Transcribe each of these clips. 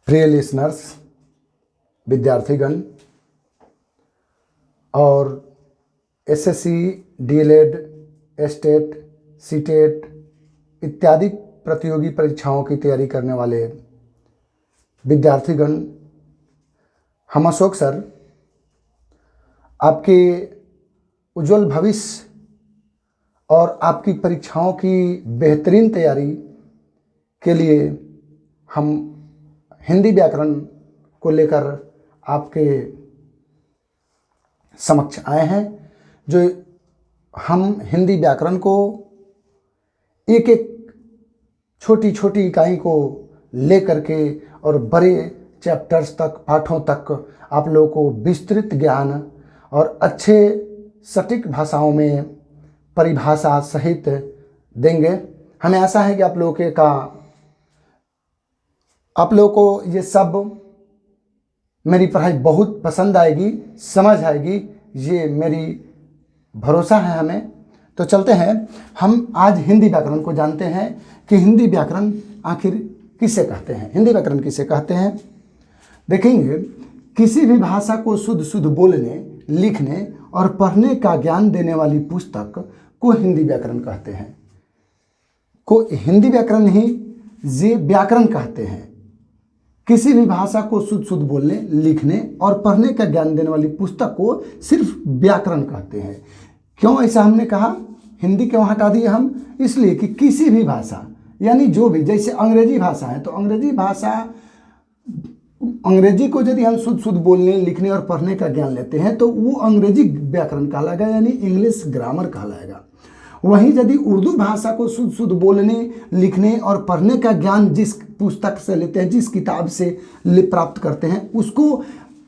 प्रिय लिसनर्स, विद्यार्थीगण और SSC, DElEd, estate, CTET इत्यादि प्रतियोगी परीक्षाओं की तैयारी करने वाले विद्यार्थीगण, हम अशोक सर आपके उज्जवल भविष्य और आपकी परीक्षाओं की बेहतरीन तैयारी के लिए हम हिंदी व्याकरण को लेकर आपके समक्ष आए हैं। जो हम हिंदी व्याकरण को एक एक छोटी छोटी इकाई को लेकर के और बड़े चैप्टर्स तक, पाठों तक आप लोगों को विस्तृत ज्ञान और अच्छे सटीक भाषाओं में परिभाषा सहित देंगे। हमें आशा है कि आप लोगों को ये सब मेरी पढ़ाई बहुत पसंद आएगी, समझ आएगी, ये मेरी भरोसा है हमें। तो चलते हैं, हम आज हिंदी व्याकरण को जानते हैं कि हिंदी व्याकरण आखिर किसे कहते हैं। हिंदी व्याकरण किसे कहते हैं देखेंगे। किसी भी भाषा को शुद्ध शुद्ध बोलने, लिखने और पढ़ने का ज्ञान देने वाली पुस्तक को हिंदी व्याकरण कहते हैं। को हिंदी व्याकरण ही ये व्याकरण कहते हैं। किसी भी भाषा को शुद्ध शुद्ध बोलने, लिखने और पढ़ने का ज्ञान देने वाली पुस्तक को सिर्फ व्याकरण कहते हैं। क्यों ऐसा हमने कहा, हिंदी क्यों हटा दिए हम? इसलिए कि किसी भी भाषा, यानी जो भी, जैसे अंग्रेजी भाषा है तो अंग्रेजी को यदि हम शुद्ध शुद्ध बोलने, लिखने और पढ़ने का ज्ञान लेते हैं तो वो अंग्रेजी व्याकरण कहलाएगा, यानी इंग्लिश ग्रामर कहलाएगा। वहीं यदि उर्दू भाषा को शुद्ध शुद्ध बोलने, लिखने और पढ़ने का ज्ञान जिस पुस्तक से लेते हैं, जिस किताब से प्राप्त करते हैं, उसको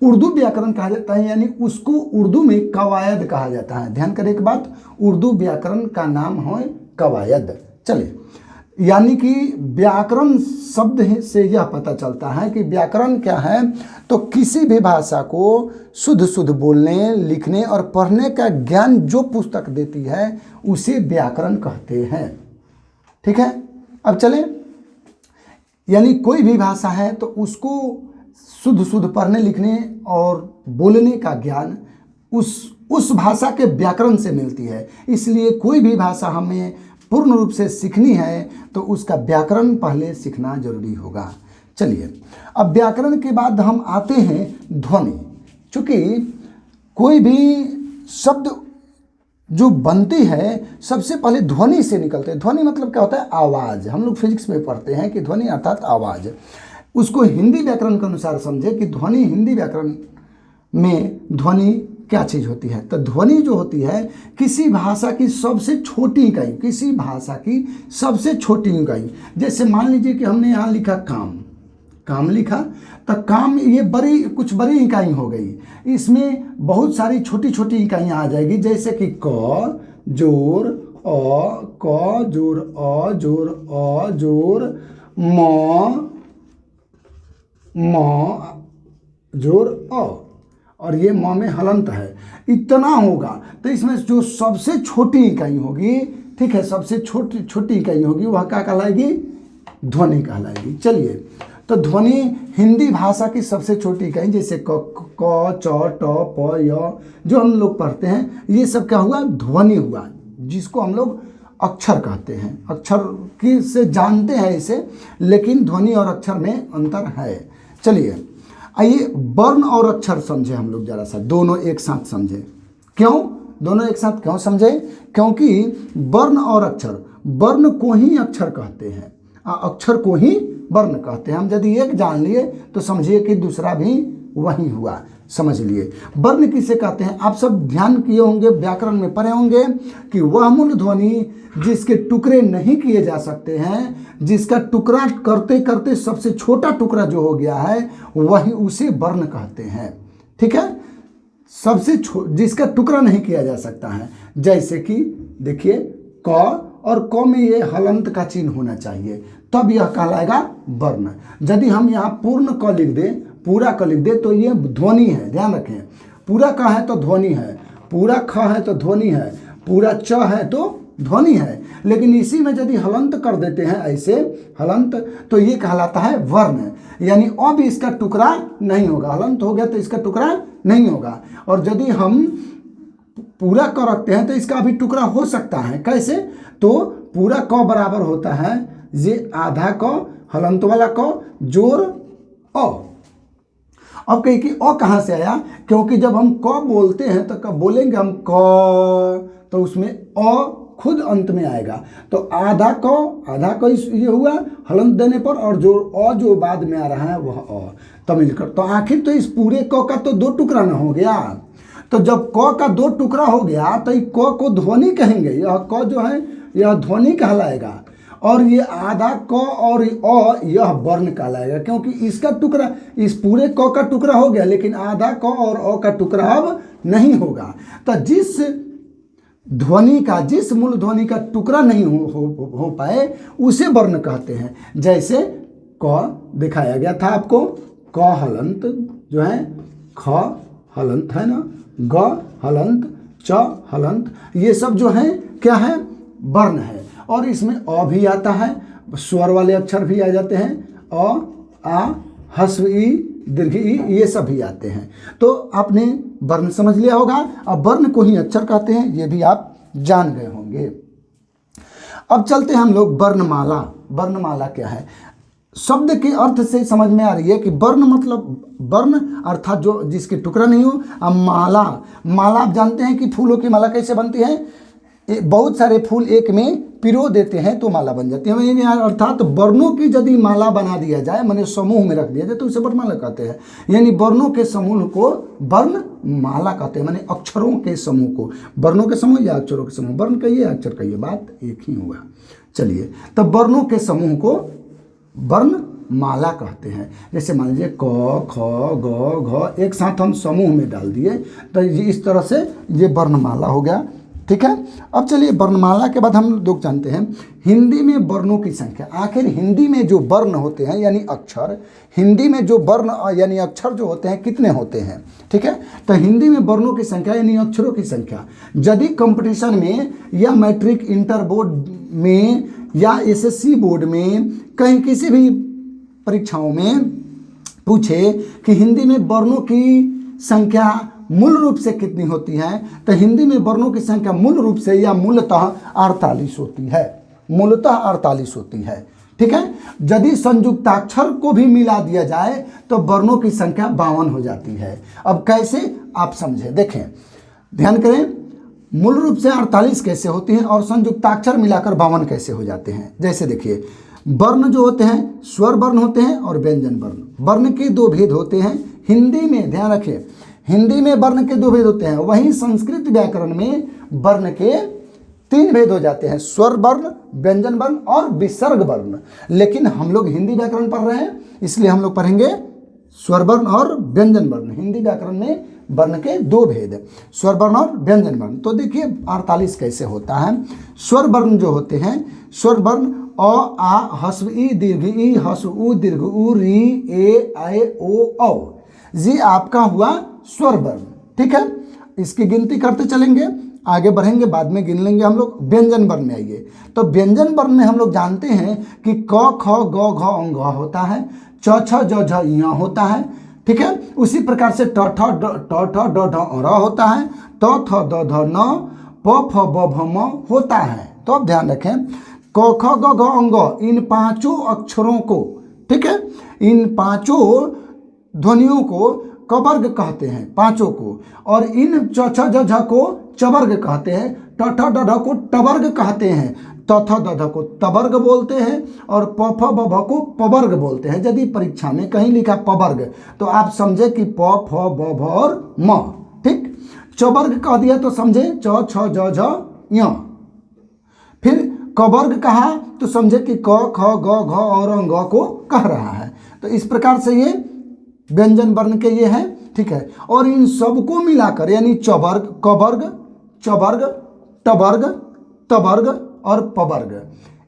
उर्दू व्याकरण कहा जाता है, यानी उसको उर्दू में कवायद कहा जाता है। ध्यान करें एक बात, उर्दू व्याकरण का नाम है कवायद। चलिए, यानी कि व्याकरण शब्द से यह पता चलता है कि व्याकरण क्या है, तो किसी भी भाषा को शुद्ध शुद्ध बोलने, लिखने और पढ़ने का ज्ञान जो पुस्तक देती है उसे व्याकरण कहते हैं। ठीक है, अब चलें, यानी कोई भी भाषा है तो उसको शुद्ध शुद्ध पढ़ने, लिखने और बोलने का ज्ञान उस भाषा के व्याकरण से मिलती है। इसलिए कोई भी भाषा हमें पूर्ण रूप से सीखनी है तो उसका व्याकरण पहले सीखना जरूरी होगा। चलिए, अब व्याकरण के बाद हम आते हैं ध्वनि। चूँकि कोई भी शब्द जो बनती है सबसे पहले ध्वनि से निकलते हैं। ध्वनि मतलब क्या होता है? आवाज़। हम लोग फिजिक्स में पढ़ते हैं कि ध्वनि अर्थात आवाज़। उसको हिंदी व्याकरण के अनुसार समझे कि ध्वनि, हिंदी व्याकरण में ध्वनि क्या चीज़ होती है। तो ध्वनि जो होती है किसी भाषा की सबसे छोटी इकाई, किसी भाषा की सबसे छोटी इकाई। जैसे मान लीजिए कि हमने यहाँ लिखा काम लिखा, तो काम ये कुछ बड़ी इकाई हो गई। इसमें बहुत सारी छोटी छोटी इकाइयाँ आ जाएगी, जैसे कि क जोर अ, क जोर अ जोर अ जोर म जोर अ, और ये म में हलंत है, इतना होगा। तो इसमें जो सबसे छोटी इकाई होगी, ठीक है, सबसे छोटी इकाई होगी, वह क्या कहलाएगी? ध्वनि कहलाएगी। चलिए, तो ध्वनि हिंदी भाषा की सबसे छोटी इकाई, जैसे क च ट प य जो हम लोग पढ़ते हैं, ये सब क्या हुआ? ध्वनि हुआ, जिसको हम लोग अक्षर कहते हैं। अक्षर की से जानते हैं इसे, लेकिन ध्वनि और अक्षर में अंतर है। चलिए, आइए वर्ण और अक्षर समझे हम लोग जरा सा, दोनों एक साथ समझे। क्यों दोनों एक साथ क्यों समझे? क्योंकि वर्ण और अक्षर, वर्ण को ही अक्षर कहते हैं, अक्षर को ही वर्ण कहते हैं। हम यदि एक जान लिए तो समझिए कि दूसरा भी वही हुआ, समझ लिए। वर्ण किसे कहते हैं? आप सब ध्यान किए होंगे, व्याकरण में पढ़े होंगे कि वह मूल ध्वनि जिसके टुकड़े नहीं किए जा सकते हैं, जिसका टुकड़ा करते करते सबसे छोटा टुकड़ा जो हो गया है, वही उसे वर्ण कहते हैं। ठीक है, सबसे जिसका टुकड़ा नहीं किया जा सकता है। जैसे कि देखिए, क और क में ये हलंत का चिन्ह होना चाहिए, तब यह कहलाएगा वर्ण। यदि हम यहाँ पूर्ण क लिख दें, पूरा क लिख दें, तो ये ध्वनि है। ध्यान रखें, पूरा क है तो ध्वनि है, पूरा ख है तो ध्वनि है, पूरा च है तो ध्वनि है। लेकिन इसी में यदि हलंत कर देते हैं, ऐसे हलंत, तो ये कहलाता है वर्ण। यानी अ भी इसका टुकड़ा नहीं होगा, हलंत हो गया तो इसका टुकड़ा नहीं होगा। और यदि हम पूरा क रखते हैं तो इसका भी टुकड़ा हो सकता है। कैसे? तो पूरा क बराबर होता है ये आधा क हलंत वाला क जोड़ अ। अब कहीं कि अ कहाँ से आया? क्योंकि जब हम क बोलते हैं तो कब बोलेंगे हम क, तो उसमें अ खुद अंत में आएगा। तो आधा क ये हुआ हलंत देने पर, और जो अ जो बाद में आ रहा है वह अ, तो मिलकर तो आखिर तो इस पूरे क का तो दो टुकड़ा ना हो गया। तो जब क का दो टुकड़ा हो गया तो ये क को ध्वनि कहेंगे, यह क जो है यह ध्वनि कहलाएगा, और ये आधा क और अ यह वर्ण कहलाएगा, क्योंकि इसका टुकड़ा इस पूरे क का टुकड़ा हो गया, लेकिन आधा क और अ का टुकड़ा अब नहीं होगा। तो जिस मूल ध्वनि का टुकड़ा नहीं हो पाए उसे वर्ण कहते हैं। जैसे क दिखाया गया था आपको, क हलंत जो है, ख हलंत है ना, ग हलंत, च हलंत, ये सब जो है क्या है? वर्ण है। और इसमें अ भी आता है, स्वर वाले अक्षर भी आ जाते हैं, अ, आ, ह्रस्व ई, दीर्घ ई, ये सब भी आते हैं। तो आपने वर्ण समझ लिया होगा। अब वर्ण को ही अक्षर कहते हैं, ये भी आप जान गए होंगे। अब चलते हैं हम लोग वर्णमाला। वर्णमाला क्या है? शब्द के अर्थ से समझ में आ रही है कि वर्ण मतलब वर्ण अर्थात जो जिसके टुकड़ा नहीं हो। अब माला, माला आप जानते हैं कि फूलों की माला कैसे बनती है? बहुत सारे फूल एक में पिरो देते हैं तो माला बन जाती है। अर्थात वर्णों की यदि माला बना दिया जाए, माने समूह में रख दिया जाए, तो उसे वर्णमाला कहते हैं। यानी वर्णों के समूह को वर्णमाला कहते हैं, माने अक्षरों के समूह को। वर्णों के समूह या अक्षरों के समूह, वर्ण कहिए अक्षर कहिए, बात एक ही हुआ। चलिए, तब वर्णों के समूह को वर्णमाला कहते हैं। जैसे मान लीजिए क, ख, ग, घ एक साथ हम समूह में डाल दिए तो इस तरह से ये वर्णमाला हो गया। ठीक है। अब चलिए, वर्णमाला के बाद हम लोग जानते हैं हिंदी में वर्णों की संख्या। आखिर हिंदी में जो वर्ण होते हैं यानी अक्षर, हिंदी में जो वर्ण यानी अक्षर जो होते हैं कितने होते हैं? ठीक है। तो हिंदी में वर्णों की संख्या यानी अक्षरों की संख्या, यदि कंपटीशन में या मैट्रिक, इंटर बोर्ड में या एसएससी बोर्ड में कहीं किसी भी परीक्षाओं में पूछे कि हिंदी में वर्णों की संख्या मूल रूप से कितनी होती है, तो हिंदी में वर्णों की संख्या मूल रूप से या मूलतः 48 होती है। मूलतः 48 होती है। ठीक है। यदि संयुक्ताक्षर को भी मिला दिया जाए तो वर्णों की संख्या 52 हो जाती है। अब कैसे आप समझे, देखें, ध्यान करें, मूल रूप से 48 कैसे होती है और संयुक्ताक्षर मिलाकर 52 कैसे हो जाते हैं। जैसे देखिए, वर्ण जो होते हैं स्वर वर्ण होते हैं और व्यंजन वर्ण। वर्ण के दो भेद होते हैं हिंदी में, ध्यान रखिए, हिंदी में वर्ण के दो भेद होते हैं, वहीं संस्कृत व्याकरण में वर्ण के 3 भेद हो जाते हैं, स्वर वर्ण, व्यंजन वर्ण और विसर्ग वर्ण। लेकिन हम लोग हिंदी व्याकरण पढ़ रहे हैं, इसलिए हम लोग पढ़ेंगे स्वर वर्ण और व्यंजन वर्ण। हिंदी व्याकरण में वर्ण के 2 भेद, स्वर वर्ण और व्यंजन वर्ण। तो देखिए 48 कैसे होता है। स्वर वर्ण जो होते हैं, स्वर वर्ण अ, आ, ह्रस्व ई, दीर्घ ई, ह्रस्व उ, दीर्घ उ, री, ए, ऐ, ओ, औ, ये आपका हुआ स्वर वर्ण। ठीक है। इसकी गिनती करते चलेंगे, आगे बढ़ेंगे, बाद में गिन लेंगे हम लोग। व्यंजन वर्ण में आइए, तो व्यंजन वर्ण में हम लोग जानते हैं कि क, ख, ग, घ, अंग होता है, च, छ, ज, झ, ञ होता है। ठीक है। उसी प्रकार से ट, ठ, ड, ढ, र होता है, त, थ, द, ध, न, प, फ, ब, भ, म होता है। तो अब ध्यान रखें, क, ख, ग, घ, अंग, इन 5 अक्षरों को, ठीक है, इन 5 ध्वनियों को कवर्ग कहते हैं, 5 को, और इन च, छ, ज, झ को चवर्ग कहते हैं, ट, ठ, ड, ढ को टवर्ग कहते हैं, त, थ, द, ध को तवर्ग बोलते हैं, और प, फ, ब, भ को पवर्ग बोलते हैं। यदि परीक्षा में कहीं लिखा पवर्ग तो आप समझे कि प, फ, ब, भ और म। ठीक। चवर्ग कह दिया तो समझे च, छ, ज, झ, ञ। फिर कवर्ग कहा तो समझे कि क, ख, ग, घ और अंग को कह रहा है। तो इस प्रकार से ये व्यंजन वर्ण के ये हैं। ठीक है। और इन सबको मिलाकर यानी चवर्ग, कवर्ग, चवर्ग, टवर्ग, तवर्ग और पवर्ग,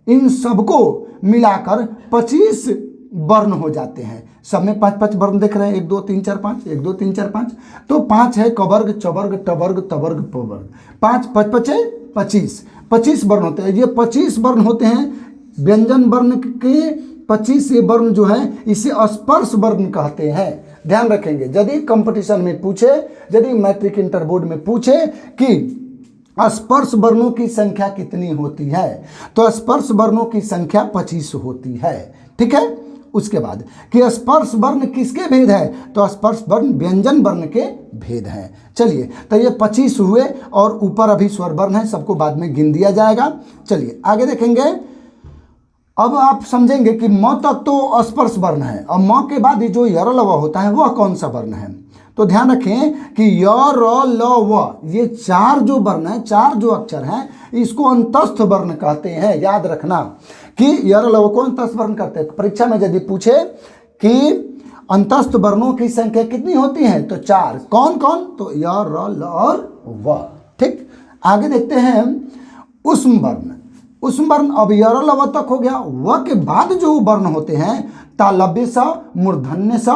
इन सबको मिलाकर 25 वर्ण हो जाते हैं। सब में 5-5 वर्ण देख रहे हैं, 1 2 3 4 5, 1 2 3 4 5। तो 5 है कवर्ग, चवर्ग, टवर्ग, तवर्ग, पवर्ग। 5 5 5 25 वर्ण होते हैं। ये 25 वर्ण होते हैं व्यंजन वर्ण के 25 ये वर्ण जो है इसे स्पर्श वर्ण कहते हैं। ध्यान रखेंगे, यदि कंपटीशन में पूछे, यदि मैट्रिक इंटर बोर्ड में पूछे कि स्पर्श वर्णों की संख्या कितनी होती है, तो स्पर्श वर्णों की संख्या 25 होती है। ठीक है, उसके बाद कि स्पर्श वर्ण किसके भेद है, तो स्पर्श वर्ण व्यंजन वर्ण के भेद हैं। चलिए, तो ये 25 हुए और ऊपर अभी स्वर वर्ण है, सबको बाद में गिन दिया जाएगा। चलिए आगे देखेंगे। अब आप समझेंगे कि म तक तो स्पर्श वर्ण है, और म के बाद ये जो य र ल व होता है वह कौन सा वर्ण है। तो ध्यान रखें कि य र ल व ये चार जो वर्ण है, चार जो अक्षर हैं, इसको अंतस्थ वर्ण कहते हैं। याद रखना कि य र ल व को अंतस्थ वर्ण कहते हैं। परीक्षा में यदि पूछे कि अंतस्थ वर्णों की संख्या कितनी होती है, तो चार। कौन कौन, तो य र ल और व। ठीक, आगे देखते हैं उष्म वर्ण। उष्म वर्ण अब य र ल व तक हो गया। व के बाद जो वर्ण होते हैं तालव्य स, मूर्धन्य स,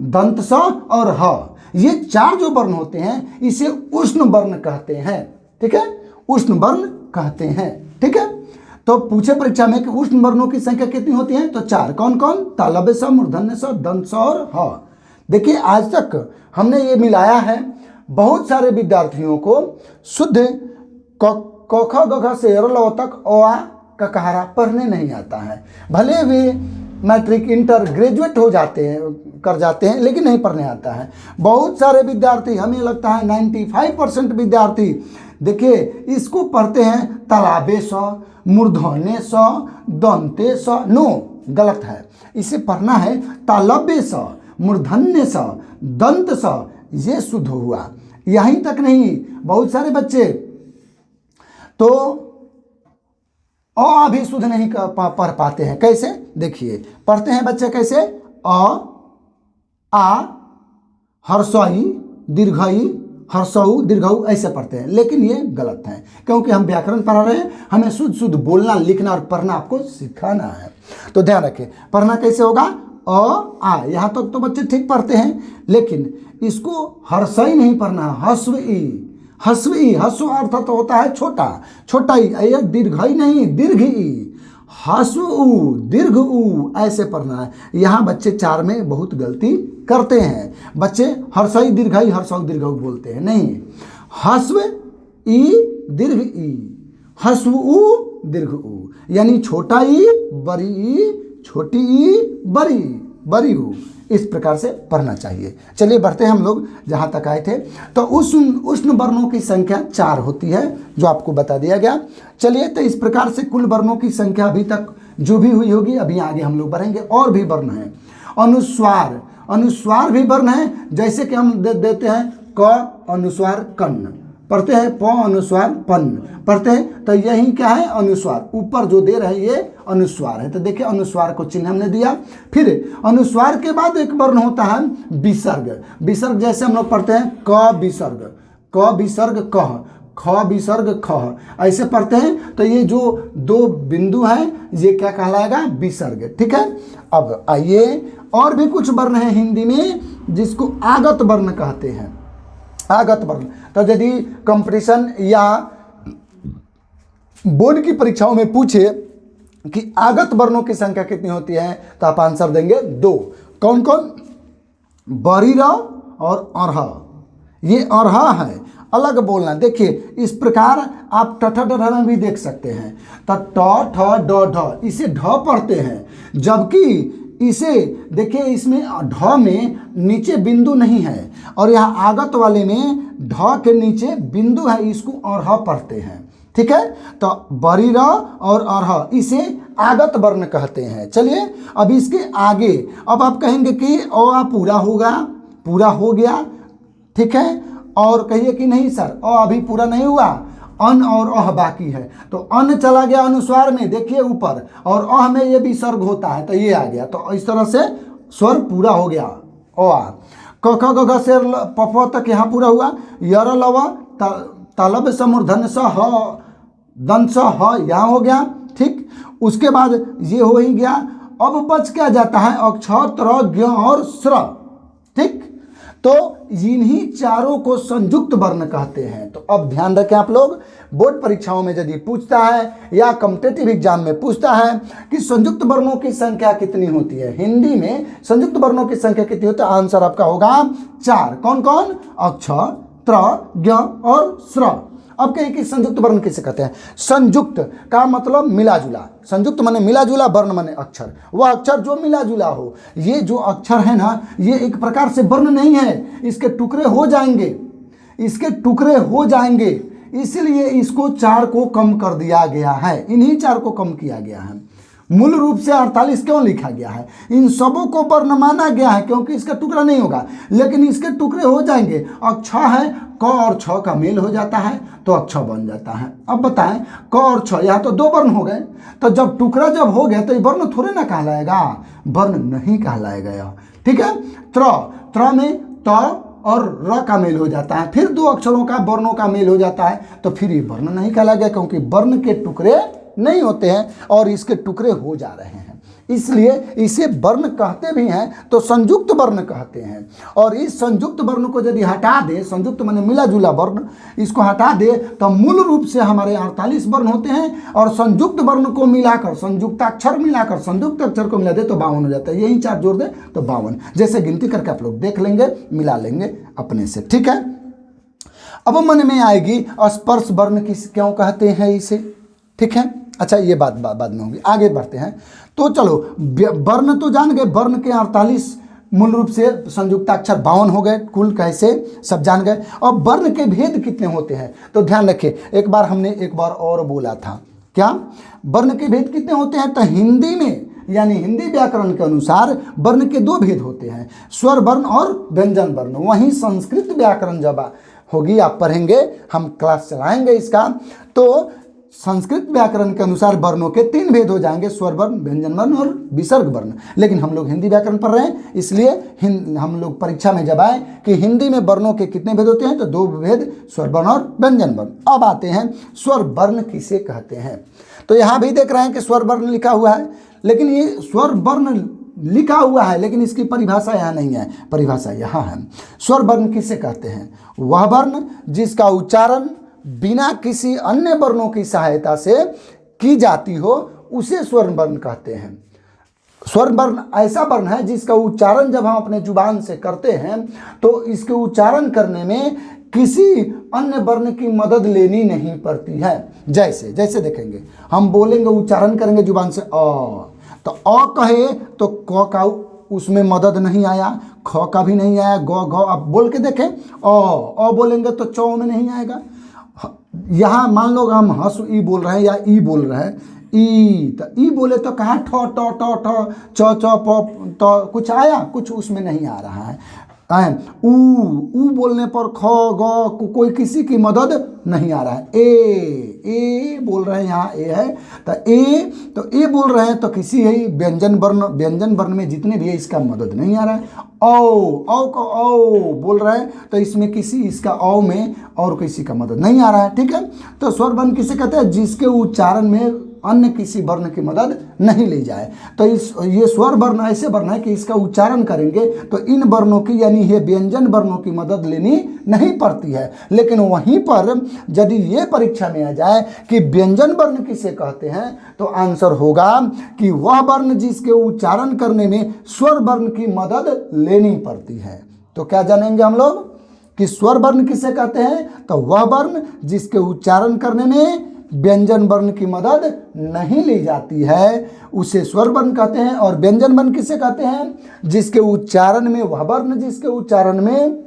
दंत स और ह, ये चार जो वर्ण होते हैं इसे उष्ण वर्ण कहते हैं। ठीक है, उष्ण वर्ण कहते हैं। ठीक है, तो पूछे परीक्षा में कि उष्ण वर्णों की संख्या कितनी होती है, तो चार। कौन कौन, तालव्य स, मूर्धन्य स, दंत स और ह। देखिए आज तक हमने ये मिलाया है। बहुत सारे विद्यार्थियों को शुद्ध क ख ग घ से र ल व तक अ आ का कहारा पढ़ने नहीं आता है। भले वे मैट्रिक इंटर ग्रेजुएट हो जाते हैं, कर जाते हैं, लेकिन नहीं पढ़ने आता है। बहुत सारे विद्यार्थी, हमें लगता है 95% विद्यार्थी देखिए इसको पढ़ते हैं तालाबे स, मूर्धन्य स, दंते स। नो, गलत है। इसे पढ़ना है तालव्य स, मूर्धन्य स, दंत स। ये शुद्ध हुआ। यहीं तक नहीं, बहुत सारे बच्चे तो अ भी शुद्ध नहीं पढ़ पाते हैं। कैसे, देखिए पढ़ते हैं बच्चे कैसे, अ आ हर्षई दीर्घई हर्षऊ दीर्घऊ ऐसे पढ़ते हैं, लेकिन ये गलत है। क्योंकि हम व्याकरण पढ़ा रहे हैं, हमें शुद्ध शुद्ध बोलना, लिखना और पढ़ना आपको सिखाना है। तो ध्यान रखें, पढ़ना कैसे होगा, अ आ। यहाँ तक तो बच्चे ठीक पढ़ते हैं, लेकिन इसको हर्षई नहीं पढ़ना, हस्व ई। हस्व ई, हस्व अर्थ तो होता है छोटा, छोटा ई। दीर्घई नहीं, दीर्घ ई। हस्व उ, दीर्घ उ, ऐसे पढ़ना है। यहाँ बच्चे चार में बहुत गलती करते हैं। बच्चे हर्षई दीर्घई हर्षऊ दीर्घऊ बोलते हैं, नहीं। हस्व ई दीर्घ ई, हस्व उ दीर्घ उ, यानी छोटा ई बड़ी ई, छोटी ई बड़ी बड़ी उ। इस प्रकार से पढ़ना चाहिए। चलिए बढ़ते हैं हम लोग जहाँ तक आए थे। तो उष्ण वर्णों की संख्या 4 होती है, जो आपको बता दिया गया। चलिए, तो इस प्रकार से कुल वर्णों की संख्या अभी तक जो भी हुई होगी, अभी आगे हम लोग बढ़ेंगे। और भी वर्ण हैं। अनुस्वार, अनुस्वार भी वर्ण है। जैसे कि हम देते हैं क अनुस्वार कन्न, पढ़ते हैं प अनुस्वार पन्न, पढ़ते हैं। तो यही क्या है, अनुस्वार। ऊपर जो दे रहे हैं ये अनुस्वार है। तो देखिए अनुस्वार को चिन्ह हमने दिया। फिर अनुस्वार के बाद एक वर्ण होता है विसर्ग। विसर्ग जैसे हम लोग पढ़ते हैं क विसर्ग, क विसर्ग कह, ख विसर्ग खह, ऐसे पढ़ते हैं। तो ये जो दो बिंदु हैं ये क्या कहलाएगा, विसर्ग। ठीक है, अब आइए और भी कुछ वर्ण हैं हिंदी में जिसको आगत वर्ण कहते हैं। आगत वर्ण, तो यदि कंपटीशन या बोर्ड की परीक्षाओं में पूछे कि आगत वर्णों की संख्या कितनी होती है, तो आप आंसर देंगे 2। कौन कौन, बरीरा और अरह। ये अरह है, अलग बोलना। देखिए इस प्रकार आप ठ ठ ढ में भी देख सकते हैं। तो ट ठ ड ढ, इसे ढ पढ़ते हैं, जबकि इसे देखिए इसमें ढ में नीचे बिंदु नहीं है, और यहाँ आगत वाले में ढ के नीचे बिंदु है, इसको अरह पढ़ते हैं। ठीक है, तो बरीरा और अरह इसे आगत वर्ण कहते हैं। चलिए अब इसके आगे, अब आप कहेंगे कि अ पूरा होगा, पूरा हो गया। ठीक है, और कहिए कि नहीं सर अ अभी पूरा नहीं हुआ, अन और अह बाकी है। तो अन चला गया अनुस्वार में, देखिए ऊपर, और अह में ये विसर्ग होता है, तो ये आ गया। तो इस तरह से स्वर पूरा हो गया। अ क ख ग घ से प फ तक यहाँ पूरा हुआ। य र ल व तालब स मूर्धन्य स ह दंत स ह यहाँ हो गया। ठीक, उसके बाद ये हो ही गया। अब बच क्या जाता है, अक्ष त्र ज्ञ और स्र। ठीक, तो इन्हीं चारों को संयुक्त वर्ण कहते हैं। तो अब ध्यान रखें आप लोग, बोर्ड परीक्षाओं में यदि पूछता है या कॉम्पिटिटिव एग्जाम में पूछता है कि संयुक्त वर्णों की संख्या कितनी होती है, हिंदी में संयुक्त वर्णों की संख्या कितनी होती है, आंसर आपका होगा 4। कौन कौन? अक्ष, त्र, ज्ञ और स्र। अब कहें कि संयुक्त वर्ण किसे कहते हैं? संयुक्त का मतलब मिला जुला, संयुक्त माने मिला जुला, वर्ण माने अक्षर, वह अक्षर जो मिला जुला हो। ये जो अक्षर है ना, ये एक प्रकार से वर्ण नहीं है, इसके टुकड़े हो जाएंगे, इसके टुकड़े हो जाएंगे, इसलिए इसको 4 को कम कर दिया गया है, इन्हीं 4 को कम किया गया है। मूल रूप से 48 क्यों लिखा गया है? इन सबों को वर्ण माना गया है क्योंकि इसका टुकड़ा नहीं होगा, लेकिन इसके टुकड़े हो जाएंगे। अब 6 है, क और 6 का मेल हो जाता है तो अक्ष बन जाता है। अब बताएं, क और 6 यहाँ तो 2 वर्ण हो गए, तो जब टुकड़ा जब हो गया तो ये वर्ण थोड़े ना कहलाएगा, वर्ण नहीं कहलाएगा यह। ठीक है। त्र में त और र का मेल हो जाता है, फिर 2 अक्षरों का वर्णों का मेल हो जाता है, तो फिर ये वर्ण नहीं कहलाएगा क्योंकि वर्ण के टुकड़े नहीं होते हैं और इसके टुकड़े हो जा रहे हैं, इसलिए इसे वर्ण कहते भी हैं तो संयुक्त वर्ण कहते हैं। और इस संयुक्त वर्ण को यदि हटा दे, संयुक्त माने मिला जुला वर्ण, इसको हटा दे तो मूल रूप से हमारे 48 वर्ण होते हैं, और संयुक्त वर्ण को मिलाकर, संयुक्त अक्षर मिलाकर संयुक्त अक्षर को मिला दे तो 52 हो जाता है। यही 4 जोड़ दे तो 52, जैसे गिनती करके आप लोग देख लेंगे, मिला लेंगे अपने से। ठीक है। अब मन में आएगी स्पर्श वर्ण किस क्यों कहते हैं इसे? ठीक है। अच्छा, ये बात बाद में होगी, आगे बढ़ते हैं। तो चलो, वर्ण तो जान गए, वर्ण के 48 मूल रूप से संयुक्ताक्षर 52 हो गए, कुल कैसे सब जान गए। और वर्ण के भेद कितने होते हैं तो ध्यान रखिए, एक बार और बोला था, क्या वर्ण के भेद कितने होते हैं? तो हिंदी में यानी हिंदी व्याकरण के अनुसार वर्ण के 2 भेद होते हैं, स्वर वर्ण और व्यंजन वर्ण। वहीं संस्कृत व्याकरण जब होगी, आप पढ़ेंगे, हम क्लास चलाएंगे इसका, तो संस्कृत व्याकरण के अनुसार वर्णों के 3 भेद हो जाएंगे, स्वर वर्ण, व्यंजन वर्ण और विसर्ग वर्ण। लेकिन हम लोग हिंदी व्याकरण पढ़ रहे हैं, इसलिए हम लोग परीक्षा में जब आए कि हिंदी में वर्णों के कितने भेद होते हैं, तो 2 भेद, स्वर वर्ण और व्यंजन वर्ण। अब आते हैं स्वर वर्ण किसे कहते हैं। तो यहाँ भी देख रहे हैं कि स्वर वर्ण लिखा हुआ है, लेकिन ये स्वर वर्ण लिखा हुआ है लेकिन इसकी परिभाषा यहाँ नहीं है, परिभाषा यहाँ है। स्वर वर्ण किसे कहते हैं? वह वर्ण जिसका उच्चारण बिना किसी अन्य वर्णों की सहायता से की जाती हो, उसे स्वर वर्ण कहते हैं। स्वर वर्ण ऐसा वर्ण है जिसका उच्चारण जब हम अपने जुबान से करते हैं तो इसके उच्चारण करने में किसी अन्य वर्ण की मदद लेनी नहीं पड़ती है। जैसे देखेंगे, हम बोलेंगे, उच्चारण करेंगे जुबान से अ, तो अ कहे तो क का उसमें मदद नहीं आया, ख का भी नहीं आया, ग घ। अब बोल के देखें, अ बोलेंगे तो चौ में नहीं आएगा। यहाँ मान लो हम हस ई बोल रहे हैं या ई बोल रहे हैं, ई, तो ई बोले तो कहाँ ठ ट ट ठ च च प तो कुछ आया, कुछ उसमें नहीं आ रहा है। ऊ बोलने पर ख ग कोई किसी की मदद नहीं आ रहा है। ए बोल रहे हैं, यहाँ ए है तो ए बोल रहे हैं तो किसी ही व्यंजन वर्ण में जितने भी है इसका मदद नहीं आ रहा है। औ को औ बोल रहे हैं तो इसमें किसी इसका औ में और किसी का मदद नहीं आ रहा है। ठीक है। तो स्वर वर्ण किसे कहते हैं? जिसके उच्चारण में अन्य किसी वर्ण की मदद नहीं ली जाए। तो ये स्वर वर्ण ऐसे वर्ण है कि इसका उच्चारण करेंगे तो इन वर्णों की यानी ये व्यंजन वर्णों की मदद लेनी नहीं पड़ती है। लेकिन वहीं पर यदि ये परीक्षा में आ जाए कि व्यंजन वर्ण किसे कहते हैं, तो आंसर होगा कि वह वर्ण जिसके उच्चारण करने में स्वर वर्ण की मदद लेनी पड़ती है। तो क्या जानेंगे हम लोग कि स्वर वर्ण किसे कहते हैं? तो वह वर्ण जिसके उच्चारण करने में व्यंजन वर्ण की मदद नहीं ली जाती है, उसे स्वर वर्ण कहते हैं। और व्यंजन वर्ण किसे कहते हैं? जिसके उच्चारण में, वह वर्ण जिसके उच्चारण में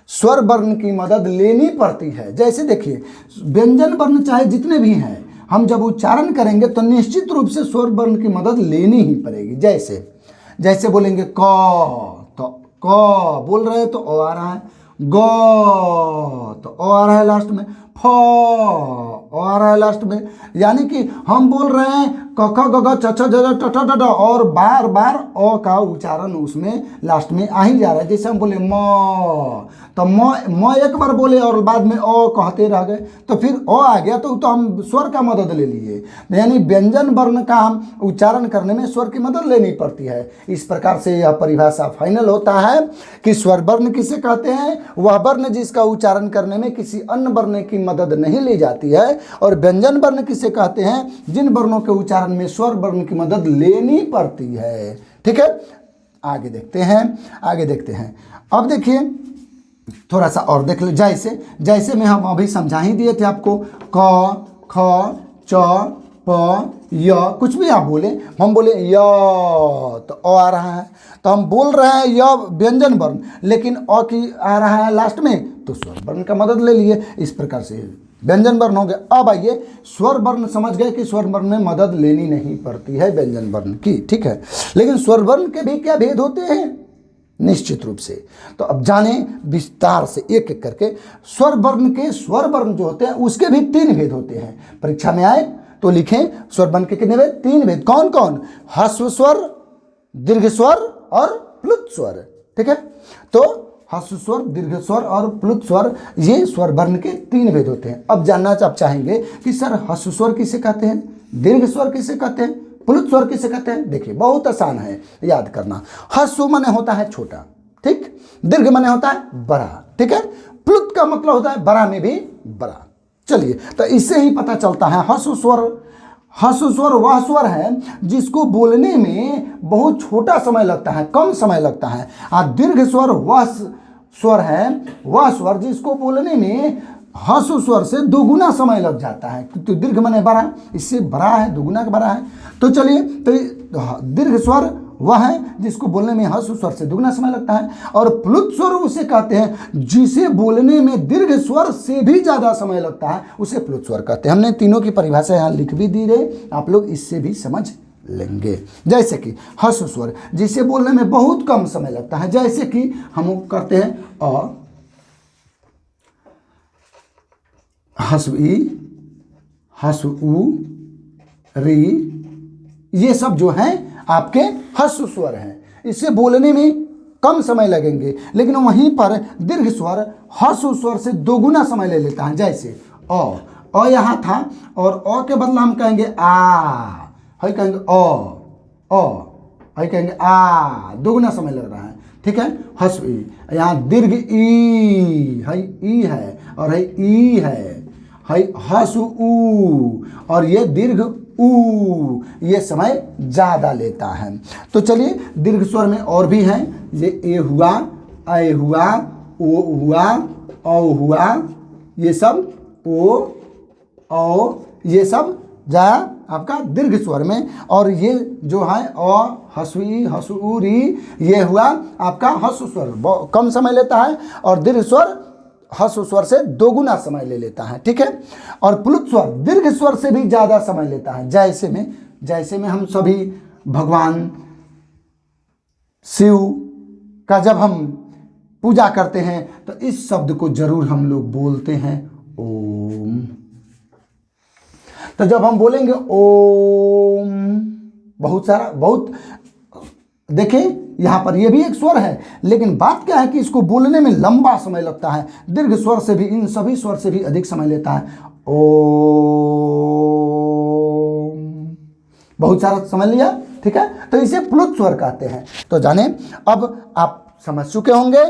स्वर वर्ण की मदद लेनी पड़ती है। जैसे देखिए, व्यंजन वर्ण चाहे जितने भी हैं, हम जब उच्चारण करेंगे तो निश्चित रूप से स्वर वर्ण की मदद लेनी ही पड़ेगी। जैसे बोलेंगे क, तो क बोल रहे हैं तो ओ आ रहा है, ग तो ओ आ रहा है लास्ट में, फ ओ आ रहा है लास्ट में, यानी कि हम बोल रहे हैं क ख ग घ छ छ ज झ ट ठ ड ढ और बार बार अ का उच्चारण उसमें लास्ट में आ ही जा रहा है। जैसे हम बोले म, तो म एक बार बोले और बाद में अ कहते रह गए तो फिर अ आ गया, तो हम स्वर का मदद ले लिए, यानी व्यंजन वर्ण का हम उच्चारण करने में स्वर की मदद लेनी पड़ती है। इस प्रकार से यह परिभाषा फाइनल होता है कि स्वर वर्ण किसे कहते हैं, वह वर्ण जिसका उच्चारण करने में किसी अन्य वर्ण की मदद नहीं ली जाती है, और व्यंजन वर्ण किसे कहते हैं, जिन वर्णों के उच्चारण में स्वर वर्ण की मदद लेनी पड़ती है। ठीक है, आगे देखते हैं। अब देखिए थोड़ा सा और देख ले, जैसे में हम अभी समझा ही दिए थे आपको, क ख च प य, कुछ भी आप बोले, हम बोले य तो अ आ रहा है, तो हम बोल रहे हैं य व्यंजन वर्ण, लेकिन अ की आ रहा है लास्ट में, तो स्वर वर्ण का मदद ले लिए। इस प्रकार से व्यंजन वर्ण हो गया। अब आइए स्वर वर्ण, समझ गए कि स्वर वर्ण में मदद लेनी नहीं पड़ती है व्यंजन वर्ण की, ठीक है। लेकिन स्वर वर्ण के भी क्या भेद होते हैं, निश्चित रूप से। तो अब जाने विस्तार से एक एक करके। स्वर वर्ण जो होते हैं उसके भी 3 भेद होते हैं। परीक्षा में आए तो लिखें स्वर वर्ण के कितने भेद, 3 भेद। कौन कौन, ह्रस्व स्वर, दीर्घ स्वर और प्लुत स्वर। ठीक है, तो ह्रस्व स्वर, दीर्घ स्वर और प्लुत स्वर, ये स्वर वर्ण के 3 भेद होते हैं। अब जानना आप चाहेंगे कि सर ह्रस्व स्वर किसे कहते हैं, दीर्घ स्वर किसे कहते हैं, प्लुत स्वर किसे कहते हैं। देखिए बहुत आसान है याद करना। ह्रस्व माने होता है छोटा, ठीक, दीर्घ माने होता है बड़ा, ठीक है, प्लुत का मतलब होता है बड़ा में भी बड़ा। चलिए, तो इससे ही पता चलता है ह्रस्व स्वर वह स्वर है जिसको बोलने में बहुत छोटा समय लगता है, कम समय लगता है। और दीर्घ स्वर वह स्वर है, वह स्वर जिसको बोलने में ह्रस्व स्वर से दोगुना समय लग जाता है। तो दीर्घ माने बड़ा, इससे बड़ा है, दोगुना का बड़ा है। तो चलिए, तो दीर्घ स्वर वह है जिसको बोलने में ह्रस्व स्वर से दुगना समय लगता है, और प्लुत स्वर उसे कहते हैं जिसे बोलने में दीर्घ स्वर से भी ज्यादा समय लगता है, उसे प्लुत स्वर कहते हैं। हमने तीनों की परिभाषा यहाँ लिख भी दी रहे, आप लोग इससे भी समझ लेंगे। जैसे कि ह्रस्व स्वर जिसे बोलने में बहुत कम समय लगता है, जैसे कि हम करते हैं अ, ह्रस्व ई, ह्रस्व उ, री, ये सब जो हैं आपके ह्रस्व स्वर हैं। इसे बोलने में कम समय लगेंगे, लेकिन वहीं पर दीर्घ स्वर ह्रस्व स्वर से दोगुना समय ले लेता है। जैसे अ यहाँ था और अ के बदला हम कहेंगे आ, है कहेंगे है कहेंगे आ, दोगुना समय लग रहा है। ठीक है, ह्रस्व ई, यहाँ दीर्घ ई है और है ई है ह्रस्व ऊ, और ये दीर्घ ऊ, ये समय ज्यादा लेता है। तो चलिए दीर्घ स्वर में और भी हैं, ये ए हुआ, ऐ हुआ, ओ हुआ, औ हुआ, ये सब ओ, औ, ये सब जाया आपका दीर्घ स्वर में। और ये जो है अ, ह्रस्व ई, ह्रस्व ऊ, री, ये हुआ आपका ह्रस्व स्वर, कम समय लेता है, और दीर्घ स्वर ह्रस्व स्वर से दोगुना समय ले लेता है। ठीक है, और प्लुत स्वर दीर्घ स्वर से भी ज्यादा समय लेता है। जैसे में हम सभी भगवान शिव का जब हम पूजा करते हैं तो इस शब्द को जरूर हम लोग बोलते हैं ओम। तो जब हम बोलेंगे ओम, बहुत देखें यहाँ पर ये भी एक स्वर है, लेकिन बात क्या है कि इसको बोलने में लंबा समय लगता है। दीर्घ स्वर से भी, इन सभी स्वर से भी अधिक समय लेता है। ओम, बहुत सारा समझ लिया। ठीक है, तो इसे प्लुत स्वर कहते हैं। तो जाने, अब आप समझ चुके होंगे,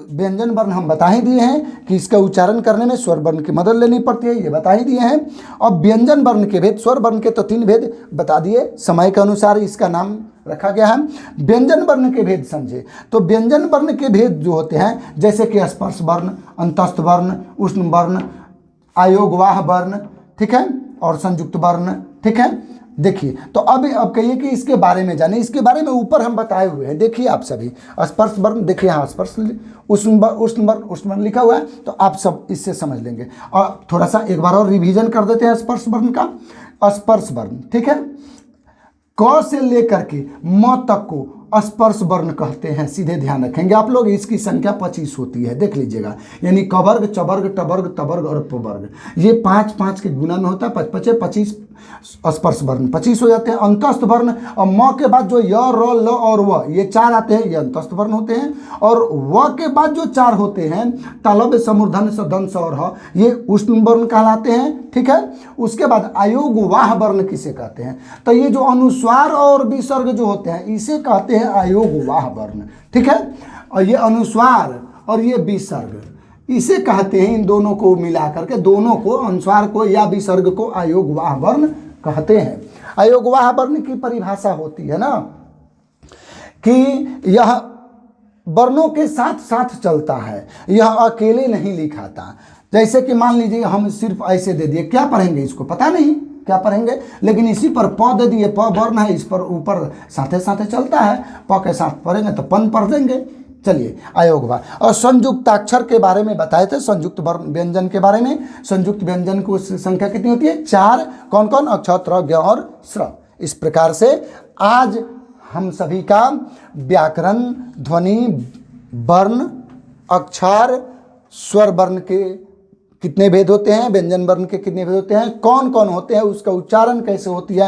व्यंजन वर्ण हम बता ही दिए हैं कि इसका उच्चारण करने में स्वर वर्ण की मदद लेनी पड़ती है, ये बता ही दिए हैं। अब व्यंजन वर्ण के भेद, स्वर वर्ण के तो 3 भेद बता दिए, समय के अनुसार इसका नाम रखा गया है। व्यंजन वर्ण के भेद समझे, तो व्यंजन वर्ण के भेद जो होते हैं, जैसे कि स्पर्श वर्ण, अंतस्थ वर्ण, उष्ण वर्ण, आयोगवाह वर्ण, ठीक है, और संयुक्त वर्ण। ठीक है, देखिए, तो अब कहिए कि इसके बारे में जाने, इसके बारे में ऊपर हम बताए हुए हैं। देखिए आप सभी स्पर्श वर्ण, देखिए यहाँ स्पर्श, उष्ण वर्ण लिखा हुआ है, तो आप सब इससे समझ लेंगे। और थोड़ा सा एक बार और रिवीजन कर देते हैं स्पर्श वर्ण का। स्पर्श वर्ण, ठीक है, क से लेकर के म तक को स्पर्श वर्ण कहते हैं। सीधे ध्यान रखेंगे आप लोग। इसकी संख्या 25 होती है, देख लीजिएगा। यानी कवर्ग, चवर्ग, टवर्ग, तवर्ग और उपवर्ग, ये 5-5 के गुना में होता है। 5 × 25 स्पर्श वर्ण 25 हो जाते हैं। अंतस्थ वर्ण, और म के बाद जो य, र, ल और व, ये 4 आते हैं, ये अंतस्थ वर्ण होते हैं। और व के बाद जो 4 होते हैं, तालव्य, समूर्धन्य, स, दंश और ह, ये उष्ण वर्ण कहलाते हैं। ठीक है। उसके बाद आयोग वाह वर्ण किसे कहते हैं? तो ये जो अनुस्वार और विसर्ग जो होते हैं, इसे कहते हैं आयोग वाह वर्ण। ठीक है। और ये अनुस्वार और ये विसर्ग, इसे कहते हैं, इन दोनों को मिला करके, दोनों को, अनुस्वार को या विसर्ग को आयोगवाह वर्ण कहते हैं। आयोगवाह वर्ण की परिभाषा होती है ना कि यह वर्णों के साथ साथ चलता है, यह अकेले नहीं लिखाता। जैसे कि मान लीजिए हम सिर्फ ऐसे दे दिए, क्या पढ़ेंगे इसको? पता नहीं क्या पढ़ेंगे, लेकिन इसी पर प दे दिए, प वर्ण है, इस पर ऊपर साथे साथे चलता है, प के साथ पढ़ेंगे तो पन पढ़ देंगे। चलिए, आयोगवाह। और संयुक्ताक्षर के बारे में बताए थे, संयुक्त व्यंजन के बारे में। संयुक्त व्यंजन की संख्या कितनी होती है? 4। कौन कौन? अक्ष, त्र, ज्ञ और स्र। इस प्रकार से आज हम सभी का व्याकरण, ध्वनि, वर्ण, अक्षर, स्वर वर्ण के कितने भेद होते हैं, व्यंजन वर्ण के कितने भेद होते हैं, कौन कौन होते हैं, उसका उच्चारण कैसे होती है,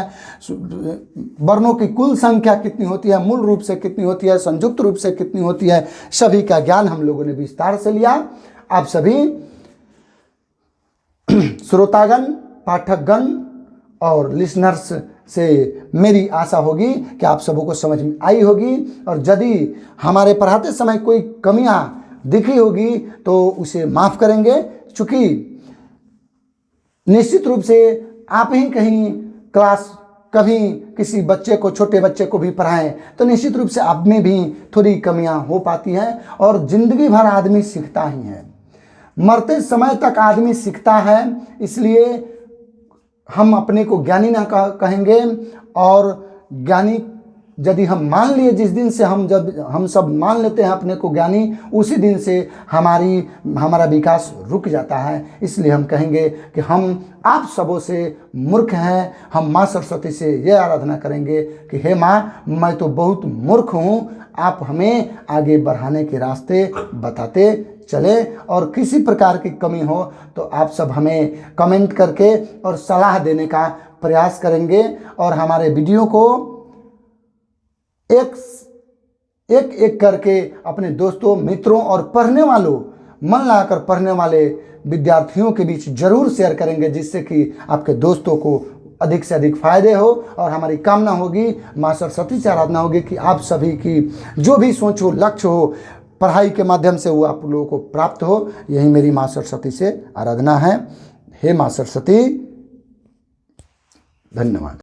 वर्णों की कुल संख्या कितनी होती है, मूल रूप से कितनी होती है, संयुक्त रूप से कितनी होती है, सभी का ज्ञान हम लोगों ने विस्तार से लिया। आप सभी श्रोतागण, पाठकगण और लिसनर्स से मेरी आशा होगी कि आप सबों को समझ में आई होगी। और यदि हमारे पढ़ाते समय कोई कमियां दिखी होगी तो उसे माफ़ करेंगे, चूँकि निश्चित रूप से आप ही कहीं क्लास कभी किसी बच्चे को, छोटे बच्चे को भी पढ़ाएं तो निश्चित रूप से आप में भी थोड़ी कमियां हो पाती हैं। और ज़िंदगी भर आदमी सीखता ही है, मरते समय तक आदमी सीखता है। इसलिए हम अपने को ज्ञानी ना कहेंगे, और ज्ञानी यदि हम मान लिए, जिस दिन से हम सब मान लेते हैं अपने को ज्ञानी, उसी दिन से हमारा विकास रुक जाता है। इसलिए हम कहेंगे कि हम आप सबों से मूर्ख हैं। हम माँ सरस्वती से ये आराधना करेंगे कि हे माँ, मैं तो बहुत मूर्ख हूँ, आप हमें आगे बढ़ाने के रास्ते बताते चले। और किसी प्रकार की कमी हो तो आप सब हमें कमेंट करके और सलाह देने का प्रयास करेंगे। और हमारे वीडियो को एक करके अपने दोस्तों, मित्रों और पढ़ने वालों, मन लगाकर पढ़ने वाले विद्यार्थियों के बीच जरूर शेयर करेंगे, जिससे कि आपके दोस्तों को अधिक से अधिक फायदे हो। और हमारी कामना होगी, माँ सरस्वती से आराधना होगी कि आप सभी की जो भी सोच हो, लक्ष्य हो, पढ़ाई के माध्यम से वो आप लोगों को प्राप्त हो। यही मेरी माँ सरस्वती से आराधना है। हे माँ सरस्वती, धन्यवाद।